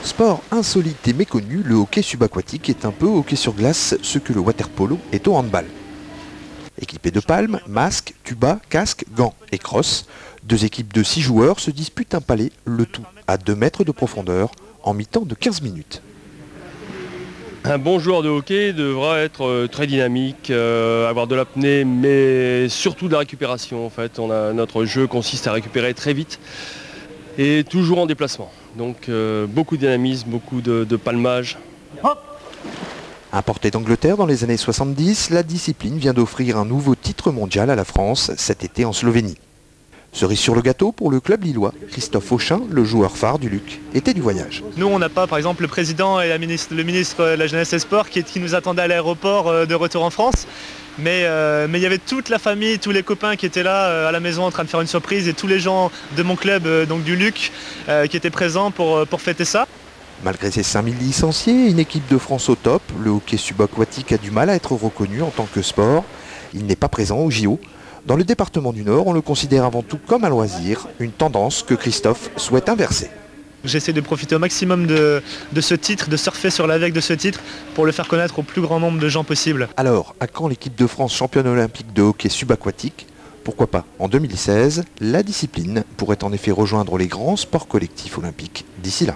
Sport insolite et méconnu, le hockey subaquatique est un peu hockey sur glace, ce que le waterpolo est au handball. Équipés de palmes, masques, tuba, casques, gants et crosses, 2 équipes de 6 joueurs se disputent un palais, le tout à 2 mètres de profondeur, en mi-temps de 15 minutes. Un bon joueur de hockey devra être très dynamique, avoir de l'apnée, mais surtout de la récupération. En fait, notre jeu consiste à récupérer très vite et toujours en déplacement. Donc beaucoup de dynamisme, beaucoup de palmage. Importée d'Angleterre dans les années 70, la discipline vient d'offrir un nouveau titre mondial à la France cet été en Slovénie. Cerise sur le gâteau pour le club lillois, Christophe Auchin, le joueur phare du Luc, était du voyage. Nous, on n'a pas, par exemple, le président et le ministre de la Jeunesse et des Sports qui nous attendaient à l'aéroport de retour en France. Mais il y avait toute la famille, tous les copains qui étaient là à la maison en train de faire une surprise et tous les gens de mon club, donc du Luc, qui étaient présents pour fêter ça. Malgré ses 5000 licenciés, une équipe de France au top, le hockey subaquatique a du mal à être reconnu en tant que sport. Il n'est pas présent au JO. Dans le département du Nord, on le considère avant tout comme un loisir, une tendance que Christophe souhaite inverser. J'essaie de profiter au maximum de ce titre, de surfer sur la vague de ce titre pour le faire connaître au plus grand nombre de gens possible. Alors, à quand l'équipe de France championne olympique de hockey subaquatique? Pourquoi pas en 2016, la discipline pourrait en effet rejoindre les grands sports collectifs olympiques d'ici là.